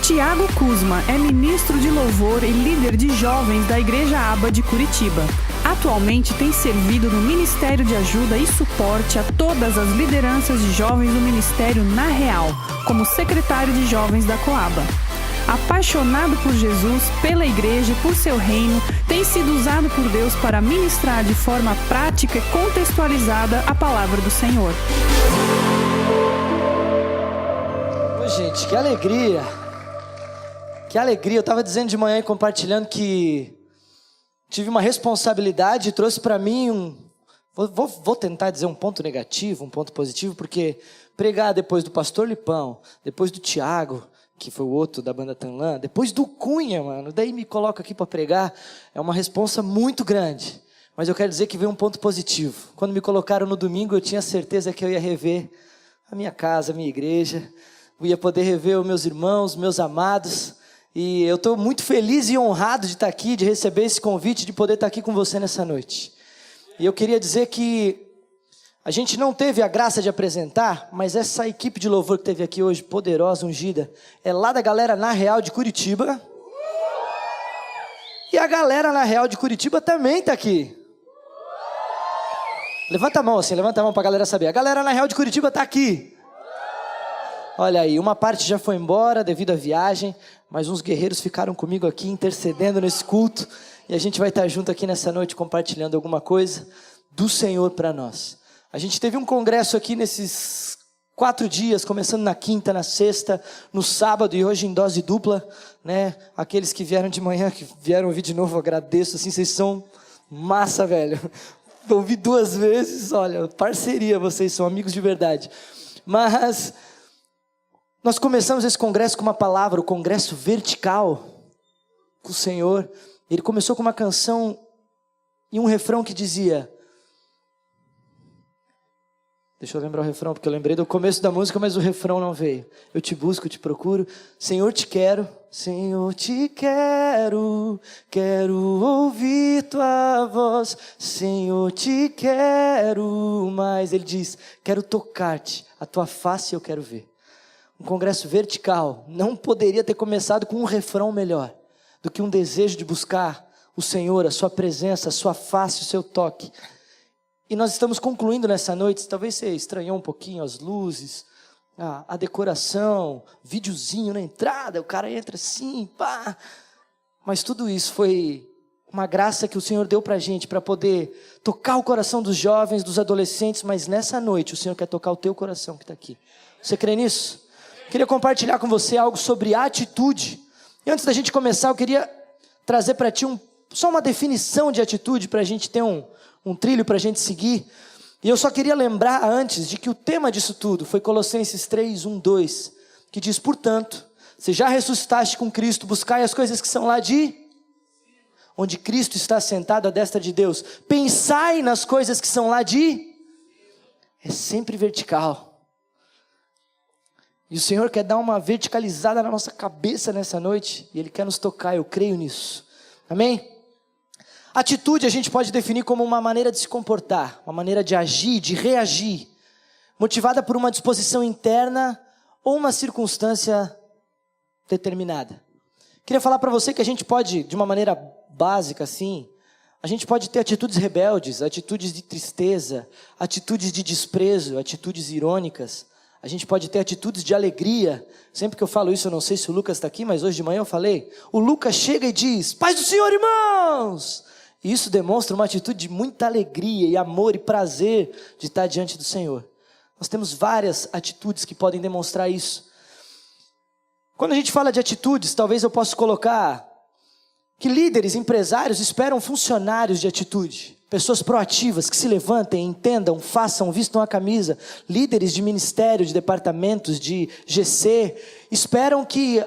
Tiago Kuzma é ministro de louvor e líder de jovens da Igreja Aba de Curitiba. Atualmente tem servido no Ministério de Ajuda e Suporte a todas as lideranças de jovens do Ministério Na Real, como secretário de jovens da Coaba. Apaixonado por Jesus, pela igreja e por seu reino, tem sido usado por Deus para ministrar de forma prática e contextualizada a palavra do Senhor. Ô, gente, que alegria! Que alegria! Eu estava dizendo de manhã e compartilhando que tive uma responsabilidade e trouxe para mim Vou tentar dizer um ponto negativo, um ponto positivo, porque pregar depois do pastor Lipão, depois do Tiago, que foi o outro da banda Tanlã, depois do Cunha, mano, daí me coloco aqui para pregar, é uma responsa muito grande. Mas eu quero dizer que veio um ponto positivo. Quando me colocaram no domingo, eu tinha certeza que eu ia rever a minha casa, a minha igreja, eu ia poder rever os meus irmãos, meus amados, e eu estou muito feliz e honrado de estar aqui, de receber esse convite, de poder estar aqui com você nessa noite. E eu queria dizer que a gente não teve a graça de apresentar, mas essa equipe de louvor que teve aqui hoje, poderosa, ungida, é lá da galera Na Real de Curitiba. E a galera Na Real de Curitiba também está aqui. Levanta a mão assim, levanta a mão para a galera saber. A galera Na Real de Curitiba está aqui. Olha aí, uma parte já foi embora devido à viagem, mas uns guerreiros ficaram comigo aqui intercedendo nesse culto. E a gente vai estar junto aqui nessa noite compartilhando alguma coisa do Senhor para nós. A gente teve um congresso aqui nesses 4 dias, começando na quinta, na sexta, no sábado e hoje em dose dupla, né? Aqueles que vieram de manhã, que vieram ouvir de novo, eu agradeço, assim, vocês são massa, velho. Ouvi 2 vezes, olha, parceria, vocês são amigos de verdade. Mas nós começamos esse congresso com uma palavra, o congresso vertical com o Senhor. Ele começou com uma canção e um refrão que dizia... Deixa eu lembrar o refrão, porque eu lembrei do começo da música, mas o refrão não veio. Eu te busco, eu te procuro. Senhor, te quero. Senhor, te quero. Quero ouvir tua voz. Senhor, te quero. Mas ele diz, quero tocar-te. A tua face eu quero ver. Um congresso vertical não poderia ter começado com um refrão melhor do que um desejo de buscar o Senhor, a sua presença, a sua face, o seu toque. E nós estamos concluindo nessa noite, talvez você estranhou um pouquinho as luzes, a decoração, videozinho na entrada, o cara entra assim, pá. Mas tudo isso foi uma graça que o Senhor deu pra gente, para poder tocar o coração dos jovens, dos adolescentes, mas nessa noite o Senhor quer tocar o teu coração que está aqui. Você crê nisso? Queria compartilhar com você algo sobre atitude. E antes da gente começar, eu queria trazer para ti só uma definição de atitude, para a gente ter um trilho para a gente seguir. E eu só queria lembrar antes de que o tema disso tudo foi Colossenses 3, 1, 2, que diz, portanto, se já ressuscitaste com Cristo, buscai as coisas que são lá onde Cristo está sentado à destra de Deus. Pensai nas coisas que são lá é sempre vertical. E o Senhor quer dar uma verticalizada na nossa cabeça nessa noite, e Ele quer nos tocar, eu creio nisso. Amém? Atitude a gente pode definir como uma maneira de se comportar, uma maneira de agir, de reagir, motivada por uma disposição interna ou uma circunstância determinada. Queria falar para você que a gente pode, de uma maneira básica assim, a gente pode ter atitudes rebeldes, atitudes de tristeza, atitudes de desprezo, atitudes irônicas. A gente pode ter atitudes de alegria. Sempre que eu falo isso, eu não sei se o Lucas está aqui, mas hoje de manhã eu falei. O Lucas chega e diz, paz do Senhor, irmãos! E isso demonstra uma atitude de muita alegria e amor e prazer de estar diante do Senhor. Nós temos várias atitudes que podem demonstrar isso. Quando a gente fala de atitudes, talvez eu possa colocar que líderes, empresários esperam funcionários de atitude. Pessoas proativas que se levantem, entendam, façam, vistam a camisa. Líderes de ministério, de departamentos, de GC, esperam que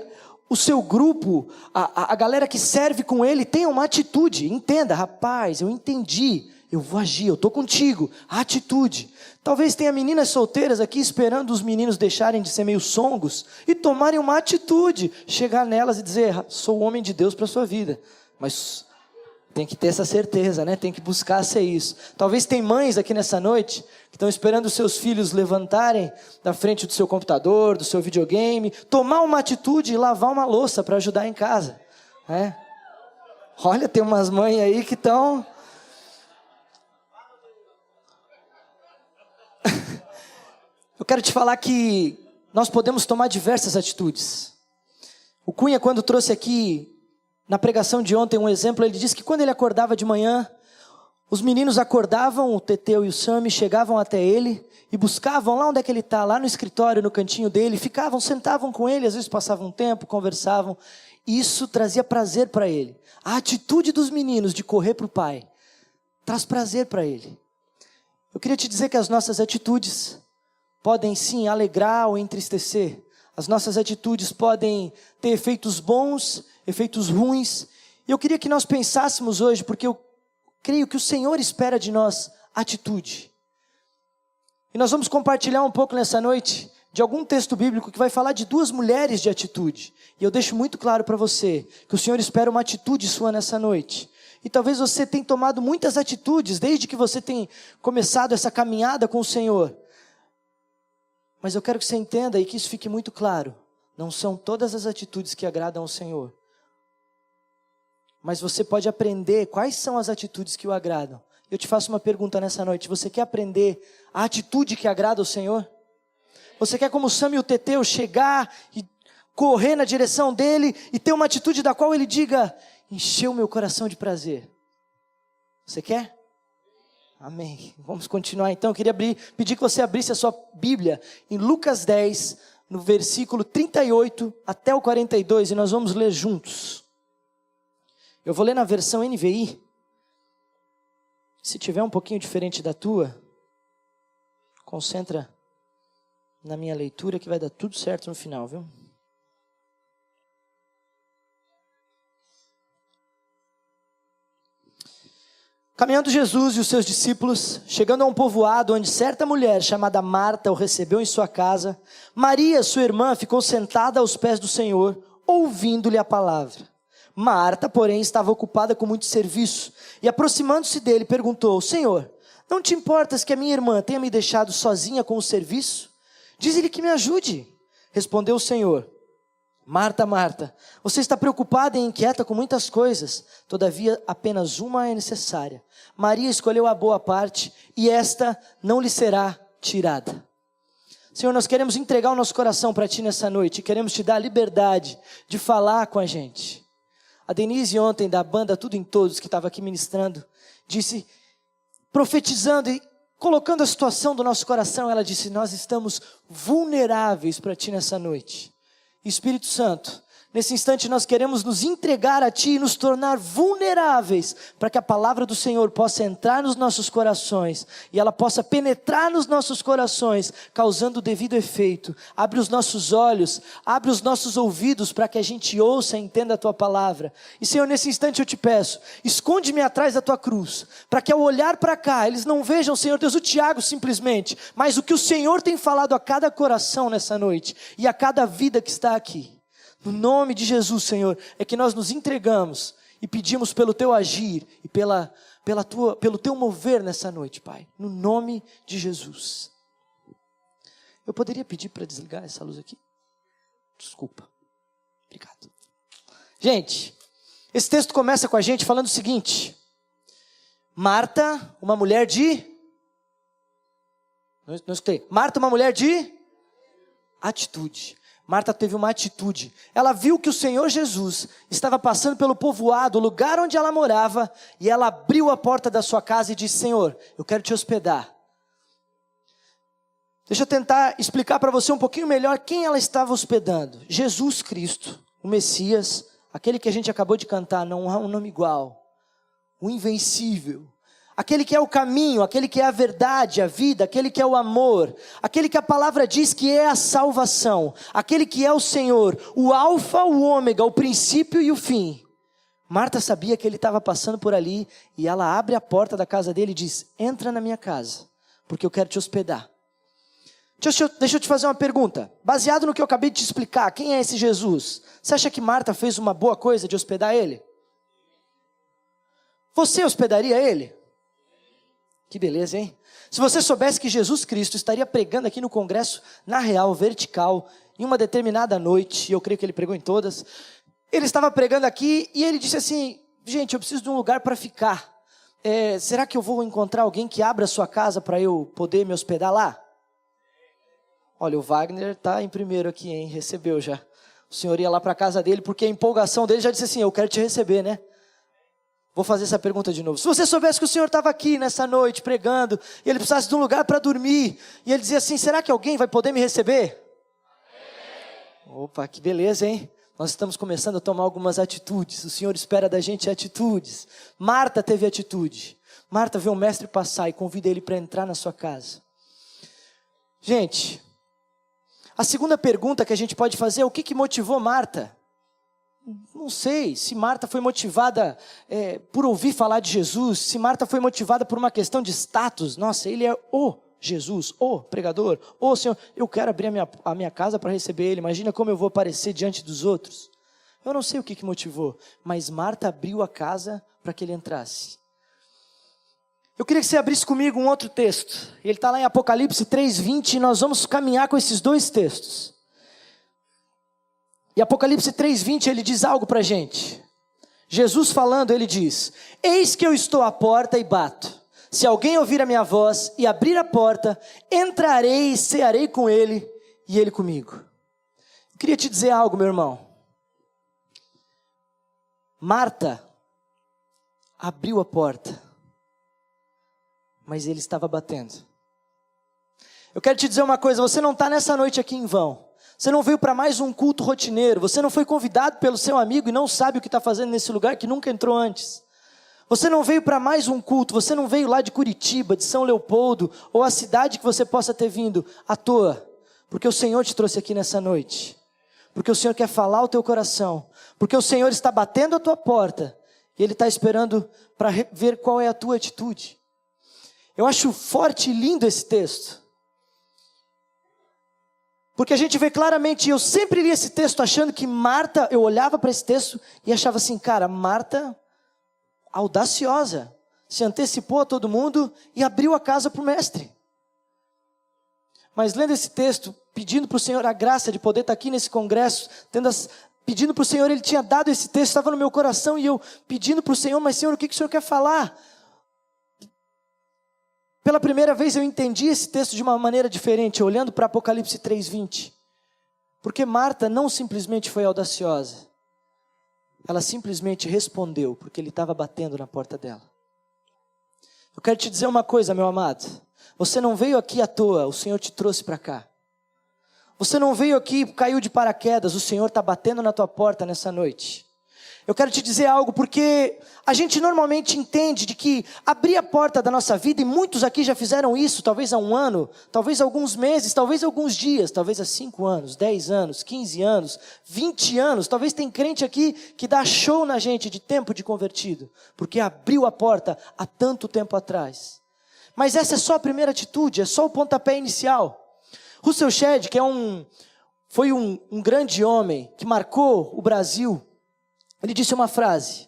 o seu grupo, a galera que serve com ele, tenha uma atitude. Entenda, rapaz, eu entendi, eu vou agir, eu estou contigo. Atitude. Talvez tenha meninas solteiras aqui esperando os meninos deixarem de ser meio songos e tomarem uma atitude. Chegar nelas e dizer, sou o homem de Deus para a sua vida. Mas Tem que ter essa certeza, né? Tem que buscar ser isso. Talvez tem mães aqui nessa noite que estão esperando os seus filhos levantarem da frente do seu computador, do seu videogame, tomar uma atitude e lavar uma louça para ajudar em casa, né? Olha, tem umas mães aí que estão... Eu quero te falar que nós podemos tomar diversas atitudes. O Cunha, quando trouxe aqui na pregação de ontem um exemplo, ele disse que quando ele acordava de manhã, os meninos acordavam, o Teteu e o Sami, chegavam até ele e buscavam lá onde é que ele está, lá no escritório, no cantinho dele, sentavam com ele, às vezes passavam um tempo, conversavam. Isso trazia prazer para ele. A atitude dos meninos de correr para o pai traz prazer para ele. Eu queria te dizer que as nossas atitudes podem sim alegrar ou entristecer. As nossas atitudes podem ter efeitos bons, efeitos ruins. E eu queria que nós pensássemos hoje, porque eu creio que o Senhor espera de nós atitude. E nós vamos compartilhar um pouco nessa noite de algum texto bíblico que vai falar de duas mulheres de atitude. E eu deixo muito claro para você que o Senhor espera uma atitude sua nessa noite. E talvez você tenha tomado muitas atitudes desde que você tem começado essa caminhada com o Senhor. Mas eu quero que você entenda e que isso fique muito claro. Não são todas as atitudes que agradam ao Senhor. Mas você pode aprender quais são as atitudes que o agradam. Eu te faço uma pergunta nessa noite. Você quer aprender a atitude que agrada ao Senhor? Você quer, como Sami e o Teteu, chegar e correr na direção dele e ter uma atitude da qual ele diga: encheu meu coração de prazer. Você quer? Amém. Vamos continuar então. Eu queria pedir que você abrisse a sua Bíblia em Lucas 10, no versículo 38 até o 42, e nós vamos ler juntos. Eu vou ler na versão NVI. Se tiver um pouquinho diferente da tua, concentra na minha leitura que vai dar tudo certo no final, viu? Caminhando Jesus e os seus discípulos, chegando a um povoado onde certa mulher chamada Marta o recebeu em sua casa, Maria, sua irmã, ficou sentada aos pés do Senhor, ouvindo-lhe a palavra. Marta, porém, estava ocupada com muito serviço, e aproximando-se dele, perguntou: Senhor, não te importas que a minha irmã tenha me deixado sozinha com o serviço? Dize-lhe que me ajude. Respondeu o Senhor: Marta, Marta, você está preocupada e inquieta com muitas coisas, todavia apenas uma é necessária. Maria escolheu a boa parte, e esta não lhe será tirada. Senhor, nós queremos entregar o nosso coração para Ti nessa noite, e queremos Te dar a liberdade de falar com a gente. A Denise ontem, da banda Tudo em Todos, que estava aqui ministrando, disse, profetizando e colocando a situação do nosso coração, ela disse: nós estamos vulneráveis para Ti nessa noite. Espírito Santo, nesse instante nós queremos nos entregar a Ti e nos tornar vulneráveis para que a palavra do Senhor possa entrar nos nossos corações e ela possa penetrar nos nossos corações, causando o devido efeito. Abre os nossos olhos, abre os nossos ouvidos para que a gente ouça e entenda a Tua palavra. E Senhor, nesse instante eu Te peço, esconde-me atrás da Tua cruz, para que ao olhar para cá, eles não vejam, Senhor Deus, o Tiago simplesmente, mas o que o Senhor tem falado a cada coração nessa noite e a cada vida que está aqui. No nome de Jesus, Senhor, é que nós nos entregamos e pedimos pelo Teu agir e pelo Teu mover nessa noite, Pai. No nome de Jesus. Eu poderia pedir para desligar essa luz aqui? Desculpa. Obrigado. Gente, esse texto começa com a gente falando o seguinte: Marta, uma mulher de... Não escutei. Marta, uma mulher de atitude. Marta teve uma atitude. Ela viu que o Senhor Jesus estava passando pelo povoado, o lugar onde ela morava, e ela abriu a porta da sua casa e disse: Senhor, eu quero te hospedar. Deixa eu tentar explicar para você um pouquinho melhor quem ela estava hospedando. Jesus Cristo, o Messias, aquele que a gente acabou de cantar, não há um nome igual, o invencível. Aquele que é o caminho, aquele que é a verdade, a vida, aquele que é o amor, aquele que a palavra diz que é a salvação, aquele que é o Senhor, o alfa, o ômega, o princípio e o fim. Marta sabia que ele estava passando por ali e ela abre a porta da casa dele e diz: entra na minha casa, porque eu quero te hospedar. Deixa eu te fazer uma pergunta, baseado no que eu acabei de te explicar, quem é esse Jesus? Você acha que Marta fez uma boa coisa de hospedar ele? Você hospedaria ele? Que beleza, hein? Se você soubesse que Jesus Cristo estaria pregando aqui no congresso, na real, vertical, em uma determinada noite, e eu creio que ele pregou em todas, ele estava pregando aqui e ele disse assim, gente, eu preciso de um lugar para ficar. Será que eu vou encontrar alguém que abra a sua casa para eu poder me hospedar lá? Olha, o Wagner está em primeiro aqui, hein? Recebeu já. O senhor ia lá para a casa dele, porque a empolgação dele já disse assim, eu quero te receber, né? Vou fazer essa pergunta de novo. Se você soubesse que o senhor estava aqui nessa noite pregando, e ele precisasse de um lugar para dormir, e ele dizia assim, será que alguém vai poder me receber? Opa, que beleza, hein? Nós estamos começando a tomar algumas atitudes. O Senhor espera da gente atitudes. Marta teve atitude. Marta vê o mestre passar e convida ele para entrar na sua casa. Gente, a segunda pergunta que a gente pode fazer é o que motivou Marta? Não sei se Marta foi motivada por ouvir falar de Jesus, se Marta foi motivada por uma questão de status. Nossa, ele é o Jesus, o pregador, o Senhor. Eu quero abrir a minha casa para receber ele. Imagina como eu vou aparecer diante dos outros. Eu não sei o que motivou, mas Marta abriu a casa para que ele entrasse. Eu queria que você abrisse comigo um outro texto. Ele está lá em Apocalipse 3:20 e nós vamos caminhar com esses dois textos. E Apocalipse 3:20 ele diz algo para a gente. Jesus falando, ele diz, eis que eu estou à porta e bato. Se alguém ouvir a minha voz e abrir a porta, entrarei e cearei com ele e ele comigo. Eu queria te dizer algo, meu irmão. Marta abriu a porta, mas ele estava batendo. Eu quero te dizer uma coisa, você não está nessa noite aqui em vão. Você não veio para mais um culto rotineiro. Você não foi convidado pelo seu amigo e não sabe o que está fazendo nesse lugar que nunca entrou antes. Você não veio para mais um culto. Você não veio lá de Curitiba, de São Leopoldo, ou a cidade que você possa ter vindo à toa. Porque o Senhor te trouxe aqui nessa noite. Porque o Senhor quer falar ao teu coração. Porque o Senhor está batendo a tua porta. E Ele está esperando para ver qual é a tua atitude. Eu acho forte e lindo esse texto. Porque a gente vê claramente, eu sempre li esse texto achando que Marta, eu olhava para esse texto e achava assim, cara, Marta, audaciosa, se antecipou a todo mundo e abriu a casa para o mestre. Mas lendo esse texto, pedindo para o Senhor a graça de poder estar aqui nesse congresso, pedindo para o Senhor, Ele tinha dado esse texto, estava no meu coração e eu pedindo para o Senhor, mas Senhor, o que o Senhor quer falar? Pela primeira vez eu entendi esse texto de uma maneira diferente, olhando para Apocalipse 3:20. Porque Marta não simplesmente foi audaciosa. Ela simplesmente respondeu, porque ele estava batendo na porta dela. Eu quero te dizer uma coisa, meu amado. Você não veio aqui à toa, o Senhor te trouxe para cá. Você não veio aqui e caiu de paraquedas, o Senhor está batendo na tua porta nessa noite. Eu quero te dizer algo, porque a gente normalmente entende de que abrir a porta da nossa vida, e muitos aqui já fizeram isso, talvez há um ano, talvez há alguns meses, talvez há alguns dias, talvez há 5 anos, 10 anos, 15 anos, 20 anos, talvez tem crente aqui que dá show na gente de tempo de convertido, porque abriu a porta há tanto tempo atrás. Mas essa é só a primeira atitude, é só o pontapé inicial. Russell Shedd, que foi um grande homem que marcou o Brasil, ele disse uma frase: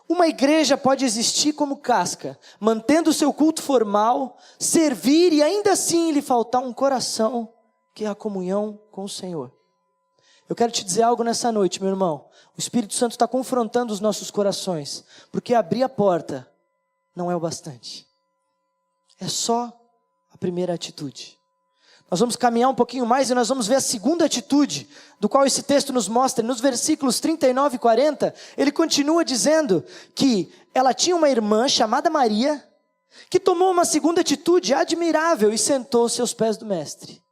uma igreja pode existir como casca, mantendo o seu culto formal, servir e ainda assim lhe faltar um coração, que é a comunhão com o Senhor. Eu quero te dizer algo nessa noite, meu irmão. O Espírito Santo está confrontando os nossos corações, porque abrir a porta não é o bastante. É só a primeira atitude. Nós vamos caminhar um pouquinho mais e nós vamos ver a segunda atitude, do qual esse texto nos mostra. Nos versículos 39 e 40, ele continua dizendo que ela tinha uma irmã chamada Maria, que tomou uma segunda atitude admirável e sentou-se aos pés do mestre,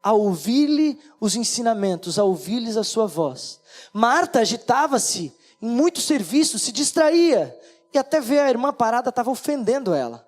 a ouvir-lhe os ensinamentos, a ouvir-lhes a sua voz. Marta agitava-se em muito serviço, se distraía, e até ver a irmã parada estava ofendendo ela.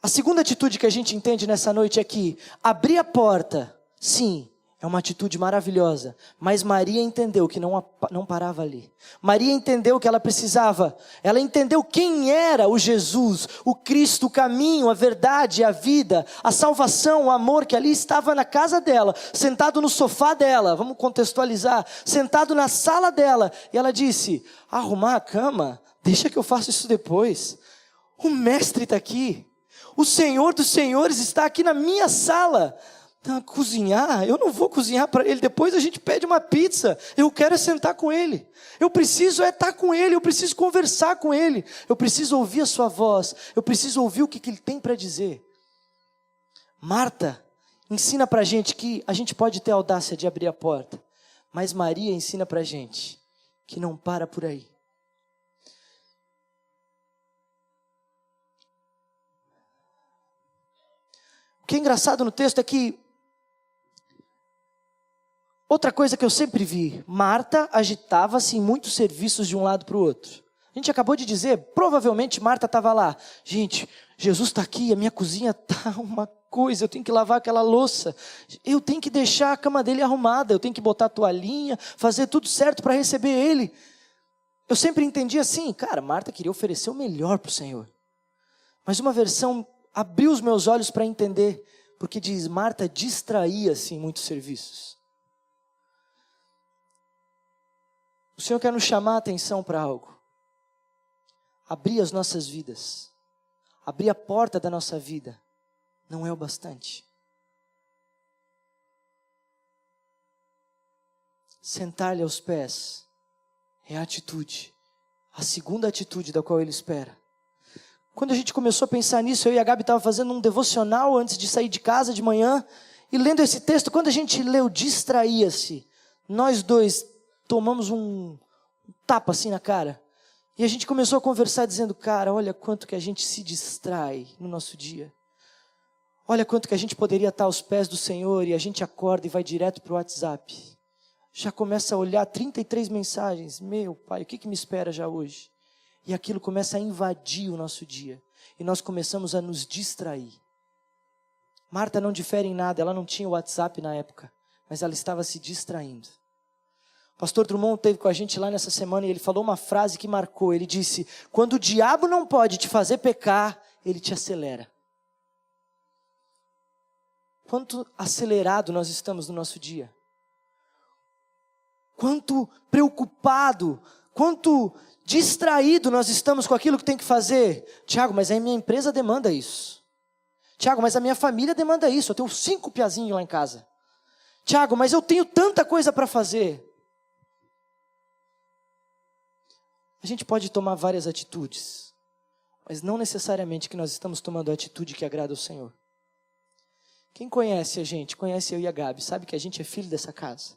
A segunda atitude que a gente entende nessa noite é que abrir a porta, sim, É uma atitude maravilhosa, mas Maria entendeu que não parava ali. Maria entendeu que ela precisava, ela entendeu quem era o Jesus, o Cristo, o caminho, a verdade, a vida, a salvação, o amor que ali estava na casa dela, sentado no sofá dela, vamos contextualizar, sentado na sala dela, e ela disse, arrumar a cama, deixa que eu faço isso depois, o mestre está aqui, o Senhor dos Senhores está aqui na minha sala. Cozinhar, eu não vou cozinhar para ele, depois a gente pede uma pizza, eu quero é sentar com ele, eu preciso estar com ele, eu preciso conversar com ele, eu preciso ouvir a sua voz, eu preciso ouvir o que ele tem para dizer. Marta ensina para a gente que a gente pode ter a audácia de abrir a porta, mas Maria ensina para a gente que não para por aí. O que é engraçado no texto é que outra coisa que eu sempre vi, Marta agitava-se em muitos serviços de um lado para o outro. A gente acabou de dizer, provavelmente Marta estava lá. Gente, Jesus está aqui, a minha cozinha está uma coisa, eu tenho que lavar aquela louça. Eu tenho que deixar a cama dele arrumada, eu tenho que botar a toalhinha, fazer tudo certo para receber ele. Eu sempre entendi assim, cara, Marta queria oferecer o melhor para o Senhor. Mas uma versão abriu os meus olhos para entender, porque diz, Marta distraía-se em muitos serviços. O Senhor quer nos chamar a atenção para algo. Abrir as nossas vidas. Abrir a porta da nossa vida. Não é o bastante. Sentar-lhe aos pés. É a atitude. A segunda atitude da qual Ele espera. Quando a gente começou a pensar nisso, eu e a Gabi estavam fazendo um devocional antes de sair de casa de manhã. E lendo esse texto, quando a gente leu, distraía-se. Nós dois tomamos um tapa assim na cara. E a gente começou a conversar dizendo, cara, olha quanto que a gente se distrai no nosso dia. Olha quanto que a gente poderia estar aos pés do Senhor e a gente acorda e vai direto para o WhatsApp. Já começa a olhar 33 mensagens. Meu Pai, o que me espera já hoje? E aquilo começa a invadir o nosso dia. E nós começamos a nos distrair. Marta não difere em nada, ela não tinha o WhatsApp na época, mas ela estava se distraindo. O pastor Drummond esteve com a gente lá nessa semana e ele falou uma frase que marcou. Ele disse, quando o diabo não pode te fazer pecar, ele te acelera. Quanto acelerado nós estamos no nosso dia. Quanto preocupado, quanto distraído nós estamos com aquilo que tem que fazer. Tiago, mas a minha empresa demanda isso. Tiago, mas a minha família demanda isso. Eu tenho 5 piazinhos lá em casa. Tiago, mas eu tenho tanta coisa para fazer. A gente pode tomar várias atitudes, mas não necessariamente que nós estamos tomando a atitude que agrada ao Senhor. Quem conhece a gente, conhece eu e a Gabi, sabe que a gente é filho dessa casa.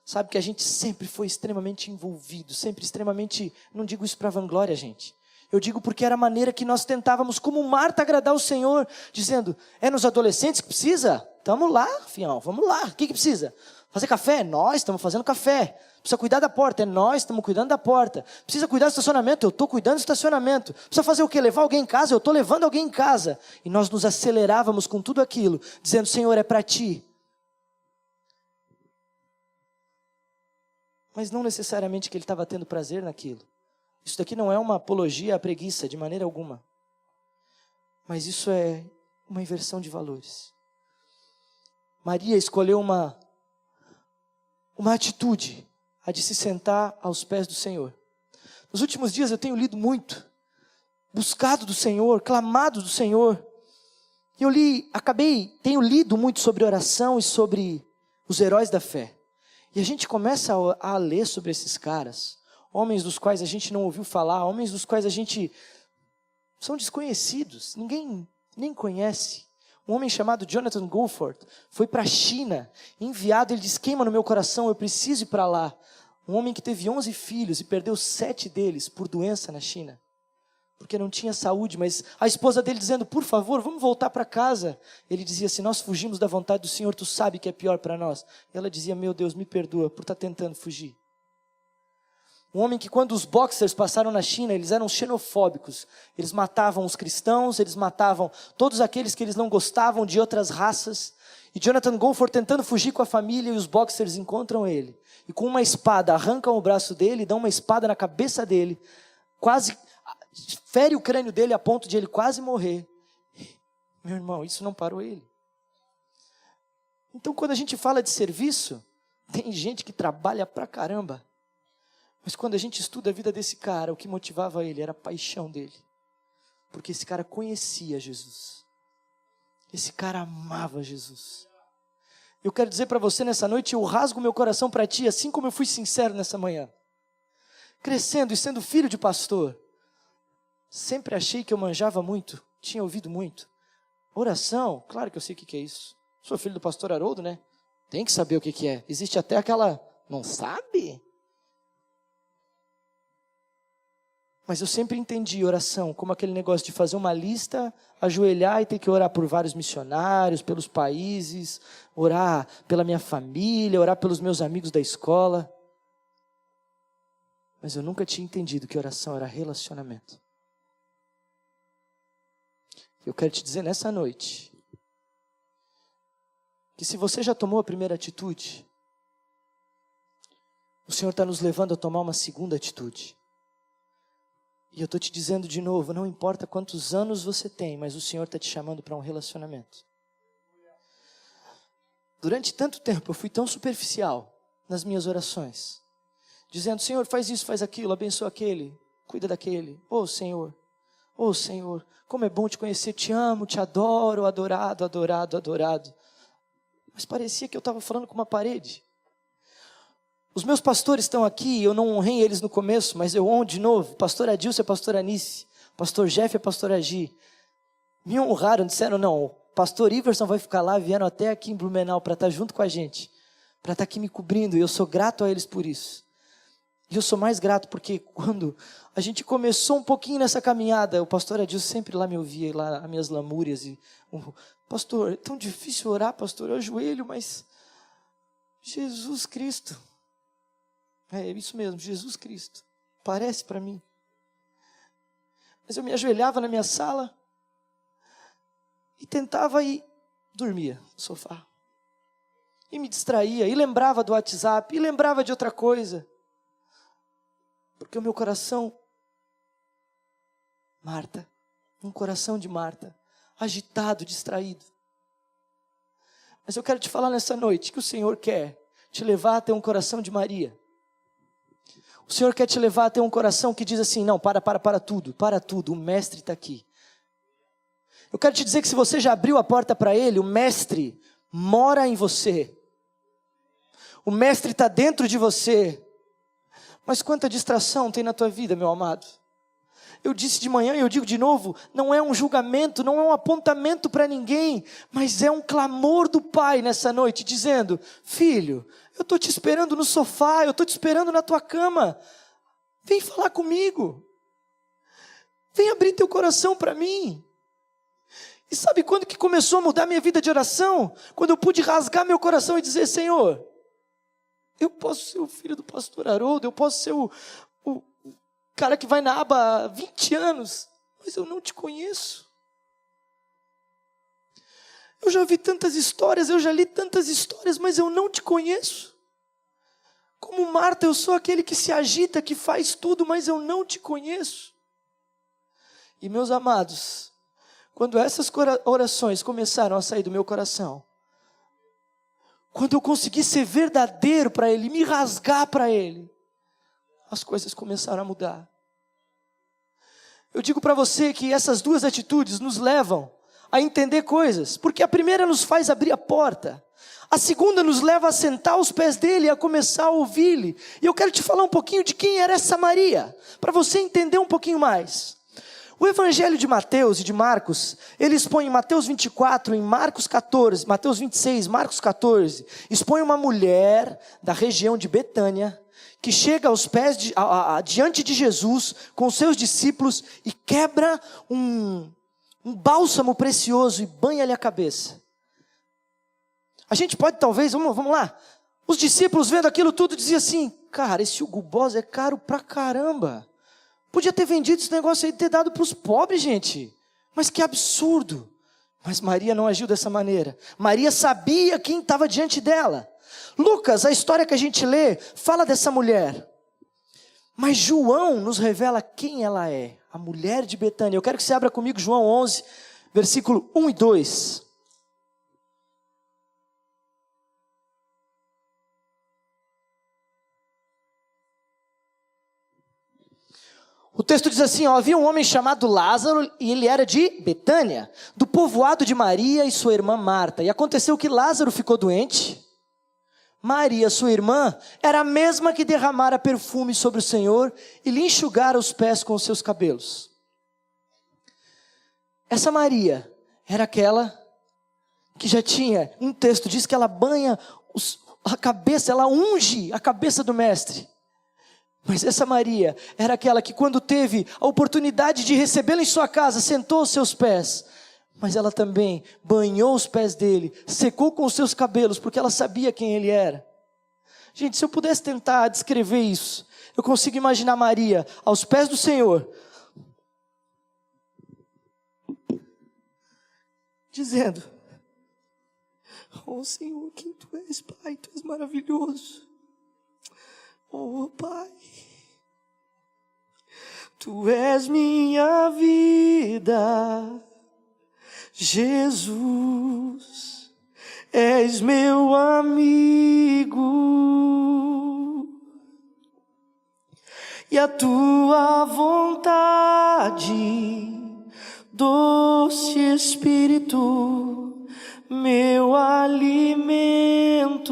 Sabe que a gente sempre foi extremamente envolvido, sempre extremamente, não digo isso para vanglória, gente. Eu digo porque era a maneira que nós tentávamos, como Marta, agradar o Senhor, dizendo, é nos adolescentes que precisa? Tamo lá, fião, vamos lá, o que precisa? Fazer café? Nós estamos fazendo café. Precisa cuidar da porta? É nós estamos cuidando da porta. Precisa cuidar do estacionamento? Eu estou cuidando do estacionamento. Precisa fazer o quê? Levar alguém em casa? Eu estou levando alguém em casa. E nós nos acelerávamos com tudo aquilo, dizendo, Senhor, é para Ti. Mas não necessariamente que ele estava tendo prazer naquilo. Isso daqui não é uma apologia à preguiça, de maneira alguma. Mas isso é uma inversão de valores. Maria escolheu uma atitude, a de se sentar aos pés do Senhor. Nos últimos dias eu tenho lido muito, buscado do Senhor, clamado do Senhor. E tenho lido muito sobre oração e sobre os heróis da fé. E a gente começa a ler sobre esses caras, homens dos quais a gente não ouviu falar, homens dos quais a gente são desconhecidos, ninguém nem conhece. Um homem chamado Jonathan Goldford foi para a China, enviado, ele diz, queima no meu coração, eu preciso ir para lá. Um homem que teve 11 filhos e perdeu 7 deles por doença na China, porque não tinha saúde, mas a esposa dele dizendo, por favor, vamos voltar para casa. Ele dizia, se nós fugimos da vontade do Senhor, tu sabe que é pior para nós. E ela dizia, meu Deus, me perdoa por estar tentando fugir. Um homem que quando os boxers passaram na China, eles eram xenofóbicos. Eles matavam os cristãos, eles matavam todos aqueles que eles não gostavam de outras raças. E Jonathan Goldford tentando fugir com a família, e os boxers encontram ele. E com uma espada arrancam o braço dele, dão uma espada na cabeça dele, quase fere o crânio dele a ponto de ele quase morrer. Meu irmão, isso não parou ele. Então, quando a gente fala de serviço, tem gente que trabalha pra caramba. Mas quando a gente estuda a vida desse cara, o que motivava ele era a paixão dele. Porque esse cara conhecia Jesus. Esse cara amava Jesus. Eu quero dizer para você nessa noite, eu rasgo meu coração para ti, assim como eu fui sincero nessa manhã. Crescendo e sendo filho de pastor, sempre achei que eu manjava muito, tinha ouvido muito. Oração, claro que eu sei o que é isso. Sou filho do pastor Haroldo, né? Tem que saber o que é. Existe até aquela, não sabe? Mas eu sempre entendi oração como aquele negócio de fazer uma lista, ajoelhar e ter que orar por vários missionários, pelos países, orar pela minha família, orar pelos meus amigos da escola. Mas eu nunca tinha entendido que oração era relacionamento. Eu quero te dizer nessa noite, que se você já tomou a primeira atitude, o Senhor está nos levando a tomar uma segunda atitude. E eu estou te dizendo de novo, não importa quantos anos você tem, mas o Senhor está te chamando para um relacionamento. Durante tanto tempo eu fui tão superficial nas minhas orações, dizendo, Senhor, faz isso, faz aquilo, abençoa aquele, cuida daquele. Oh Senhor, como é bom te conhecer, te amo, te adoro, adorado, adorado, adorado. Mas parecia que eu estava falando com uma parede. Os meus pastores estão aqui, eu não honrei eles no começo, mas eu honro de novo. Pastor Adilson e pastor Anice, pastor Jeff e pastor Agi. Me honraram, disseram, não, o pastor Iverson vai ficar lá, vieram até aqui em Blumenau para estar junto com a gente, para estar aqui me cobrindo, e eu sou grato a eles por isso. E eu sou mais grato porque quando a gente começou um pouquinho nessa caminhada, o pastor Adilson sempre lá me ouvia, lá as minhas lamúrias, e pastor, é tão difícil orar, pastor, eu ajoelho, mas Jesus Cristo. É isso mesmo, Jesus Cristo. Parece para mim. Mas eu me ajoelhava na minha sala e tentava ir, dormia no sofá. E me distraía, e lembrava do WhatsApp, e lembrava de outra coisa. Porque o meu coração, Marta, um coração de Marta, agitado, distraído. Mas eu quero te falar nessa noite que o Senhor quer te levar a ter um coração de Maria. O Senhor quer te levar a ter um coração que diz assim, não, para tudo, o mestre está aqui. Eu quero te dizer que se você já abriu a porta para Ele, o mestre mora em você. O mestre está dentro de você. Mas quanta distração tem na tua vida, meu amado? Eu disse de manhã e eu digo de novo, não é um julgamento, não é um apontamento para ninguém, mas é um clamor do Pai nessa noite, dizendo, filho, eu estou te esperando no sofá, eu estou te esperando na tua cama, vem falar comigo, vem abrir teu coração para mim. E sabe quando que começou a mudar minha vida de oração? Quando eu pude rasgar meu coração e dizer, Senhor, eu posso ser o filho do pastor Haroldo, eu posso ser o cara que vai na aba há 20 anos, mas eu não te conheço. Eu já ouvi tantas histórias, eu já li tantas histórias, mas eu não te conheço. Como Marta, eu sou aquele que se agita, que faz tudo, mas eu não te conheço. E meus amados, quando essas orações começaram a sair do meu coração, quando eu consegui ser verdadeiro para Ele, me rasgar para Ele, as coisas começaram a mudar. Eu digo para você que essas duas atitudes nos levam a entender coisas, porque a primeira nos faz abrir a porta, a segunda nos leva a sentar aos pés dele e a começar a ouvir-lhe. E eu quero te falar um pouquinho de quem era essa Maria, para você entender um pouquinho mais. O evangelho de Mateus e de Marcos, ele expõe em Mateus 24, em Marcos 14, Mateus 26, Marcos 14, expõe uma mulher da região de Betânia, que chega aos pés, diante de Jesus, com os seus discípulos, e quebra um bálsamo precioso e banha-lhe a cabeça. A gente pode talvez, vamos lá, os discípulos vendo aquilo tudo diziam assim, cara, esse Hugo Boss é caro pra caramba. Podia ter vendido esse negócio aí e ter dado para os pobres, gente. Mas que absurdo. Mas Maria não agiu dessa maneira. Maria sabia quem estava diante dela. Lucas, a história que a gente lê, fala dessa mulher. Mas João nos revela quem ela é. A mulher de Betânia. Eu quero que você abra comigo João 11, versículo 1 e 2. O texto diz assim, havia um homem chamado Lázaro e ele era de Betânia, do povoado de Maria e sua irmã Marta. E aconteceu que Lázaro ficou doente. Maria, sua irmã, era a mesma que derramara perfume sobre o Senhor e lhe enxugara os pés com os seus cabelos. Essa Maria era aquela que já tinha, um texto diz que ela banha a cabeça, ela unge a cabeça do mestre. Mas essa Maria era aquela que quando teve a oportunidade de recebê-lo em sua casa, sentou aos seus pés. Mas ela também banhou os pés dele, secou com os seus cabelos, porque ela sabia quem ele era. Gente, se eu pudesse tentar descrever isso, eu consigo imaginar Maria aos pés do Senhor, dizendo, oh Senhor, quem Tu és, Pai, Tu és maravilhoso. Oh Pai, Tu és minha vida, Jesus, és meu amigo, e a Tua vontade, doce Espírito, meu alimento.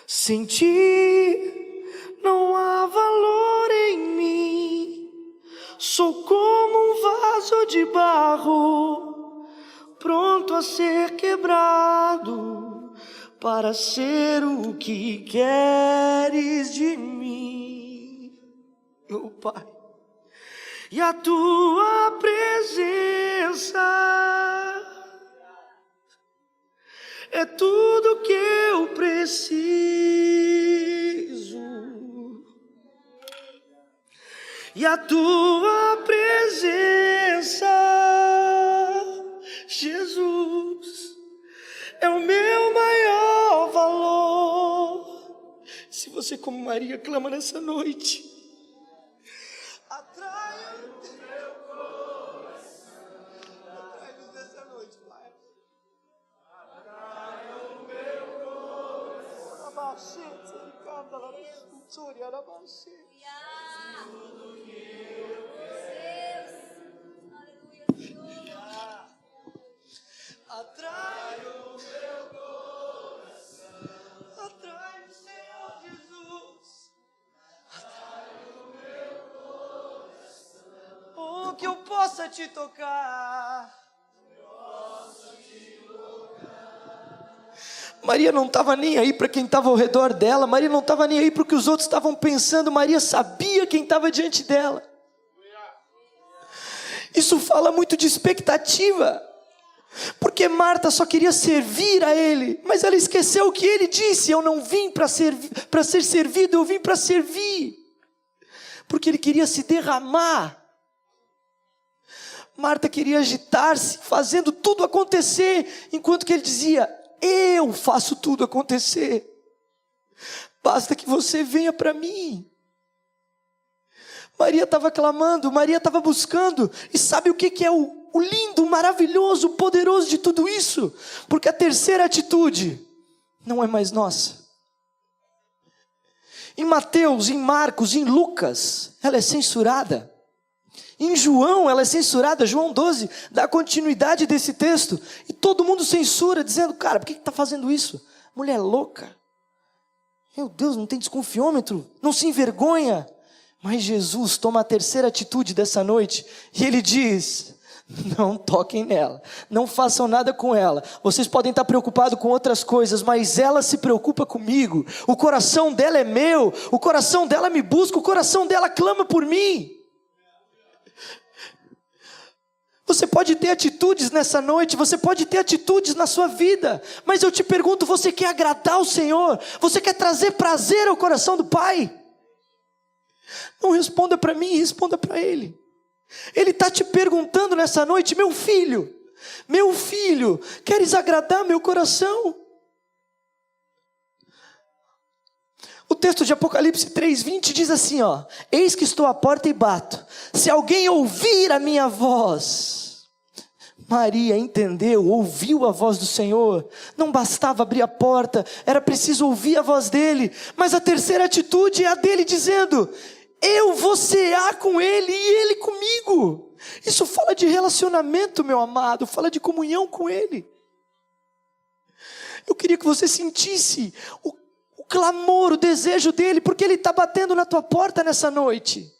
Sem Ti não há valor em mim, sou como um vaso de barro, pronto a ser quebrado, para ser o que queres de mim, meu Pai. E a Tua presença é tudo que eu preciso, e a Tua presença, Jesus, é o meu maior valor. Se você, como Maria, clama nessa noite, atrai o teu coração, atrai-nos nessa noite, Pai. Atrai o meu coração, atrai o Senhor Jesus, atrai o meu coração, oh, que eu possa Te tocar. Maria não estava nem aí para quem estava ao redor dela, Maria não estava nem aí para o que os outros estavam pensando, Maria sabia quem estava diante dela. Isso fala muito de expectativa, porque Marta só queria servir a Ele, mas ela esqueceu o que Ele disse, eu não vim para ser servido, eu vim para servir, porque Ele queria se derramar. Marta queria agitar-se, fazendo tudo acontecer, enquanto que Ele dizia, eu faço tudo acontecer, basta que você venha para mim. Maria estava clamando, Maria estava buscando, e sabe o que é o lindo, o maravilhoso, o poderoso de tudo isso? Porque a terceira atitude não é mais nossa. Em Mateus, em Marcos, em Lucas, ela é censurada. Em João, ela é censurada. João 12 dá continuidade desse texto, e todo mundo censura, dizendo, cara, por que está fazendo isso? Mulher louca, meu Deus, não tem desconfiômetro, não se envergonha. Mas Jesus toma a terceira atitude dessa noite, e Ele diz, não toquem nela, não façam nada com ela. Vocês podem estar preocupados com outras coisas, mas ela se preocupa comigo. O coração dela é meu, o coração dela me busca, o coração dela clama por mim. Você pode ter atitudes nessa noite, você pode ter atitudes na sua vida, mas eu te pergunto, você quer agradar o Senhor? Você quer trazer prazer ao coração do Pai? Não responda para mim, responda para Ele. Ele está te perguntando nessa noite: meu filho, queres agradar meu coração? O texto de Apocalipse 3:20 diz assim, ó: eis que estou à porta e bato, se alguém ouvir a minha voz. Maria entendeu, ouviu a voz do Senhor. Não bastava abrir a porta, era preciso ouvir a voz dele. Mas a terceira atitude é a dele dizendo: eu vou cear com ele e ele comigo. Isso fala de relacionamento, meu amado, fala de comunhão com ele. Eu queria que você sentisse o clamor, o desejo dele, porque ele está batendo na tua porta nessa noite.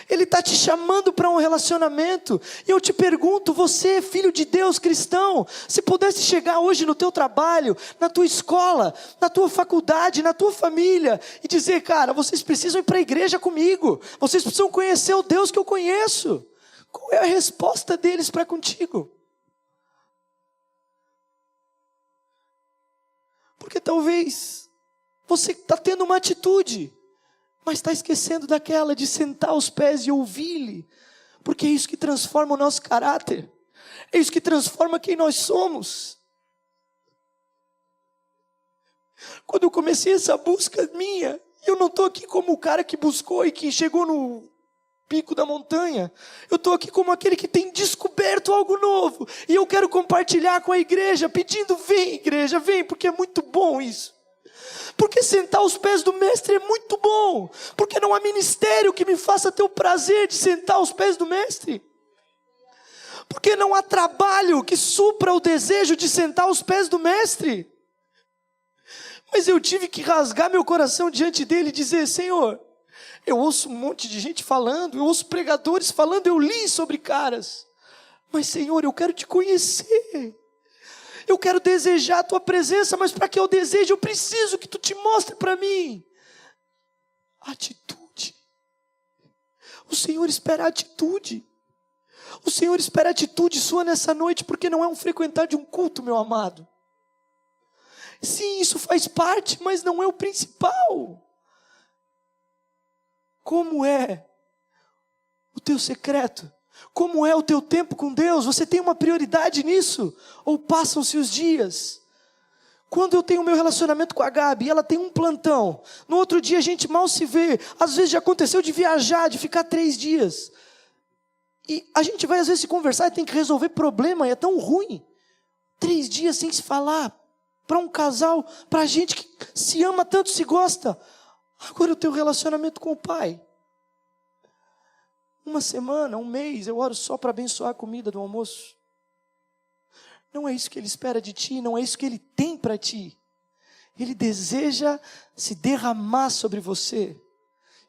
Ele está te chamando para um relacionamento. E eu te pergunto, você, filho de Deus, cristão, se pudesse chegar hoje no teu trabalho, na tua escola, na tua faculdade, na tua família, e dizer: cara, vocês precisam ir para a igreja comigo, vocês precisam conhecer o Deus que eu conheço. Qual é a resposta deles para contigo? Porque talvez você está tendo uma atitude, mas está esquecendo daquela de sentar aos pés e ouvir-lhe. Porque é isso que transforma o nosso caráter. É isso que transforma quem nós somos. Quando eu comecei essa busca minha, eu não estou aqui como o cara que buscou e que chegou no pico da montanha. Eu estou aqui como aquele que tem descoberto algo novo. E eu quero compartilhar com a igreja, pedindo: vem igreja, vem, porque é muito bom isso. Porque sentar aos pés do mestre é muito bom. Porque não há ministério que me faça ter o prazer de sentar aos pés do mestre. Porque não há trabalho que supra o desejo de sentar aos pés do mestre. Mas eu tive que rasgar meu coração diante dele e dizer: Senhor, eu ouço um monte de gente falando, eu ouço pregadores falando, eu li sobre caras. Mas Senhor, eu quero te conhecer. Eu quero desejar a tua presença, mas para que eu deseje, eu preciso que tu te mostre para mim atitude. O Senhor espera atitude. O Senhor espera atitude sua nessa noite, porque não é um frequentar de um culto, meu amado. Sim, isso faz parte, mas não é o principal. Como é o teu secreto? Como é o teu tempo com Deus? Você tem uma prioridade nisso? Ou passam-se os dias? Quando eu tenho o meu relacionamento com a Gabi, ela tem um plantão. No outro dia a gente mal se vê. Às vezes já aconteceu de viajar, de ficar 3 dias. E a gente vai às vezes se conversar e tem que resolver problema, e é tão ruim. 3 dias sem se falar. Para um casal, para a gente que se ama tanto, se gosta. Agora eu tenho relacionamento com o Pai. 1 semana, 1 mês, eu oro só para abençoar a comida do almoço. Não é isso que Ele espera de ti, não é isso que Ele tem para ti. Ele deseja se derramar sobre você.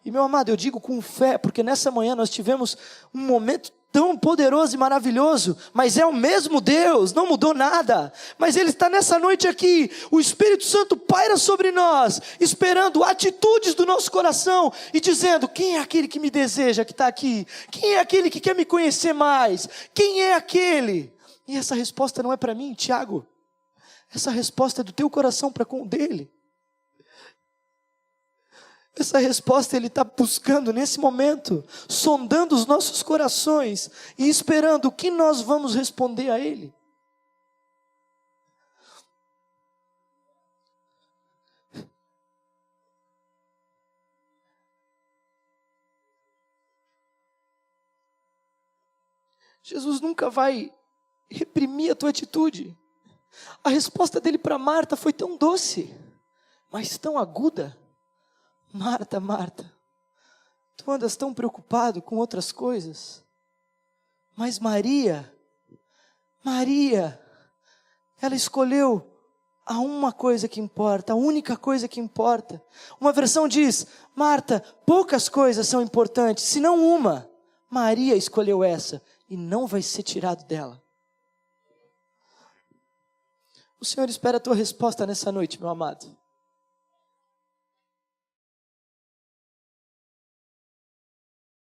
E meu amado, eu digo com fé, porque nessa manhã nós tivemos um momento tão poderoso e maravilhoso, mas é o mesmo Deus, não mudou nada, mas Ele está nessa noite aqui, o Espírito Santo paira sobre nós, esperando atitudes do nosso coração, e dizendo: quem é aquele que me deseja, que está aqui? Quem é aquele que quer me conhecer mais? Quem é aquele? E essa resposta não é para mim, Tiago, essa resposta é do teu coração para com o dele. Essa resposta Ele está buscando nesse momento, sondando os nossos corações e esperando o que nós vamos responder a Ele. Jesus nunca vai reprimir a tua atitude. A resposta dele para Marta foi tão doce, mas tão aguda. Marta, Marta, tu andas tão preocupado com outras coisas, mas Maria, ela escolheu a uma coisa que importa, a única coisa que importa. Uma versão diz: Marta, poucas coisas são importantes, senão uma. Maria escolheu essa e não vai ser tirado dela. O Senhor espera a tua resposta nessa noite, meu amado.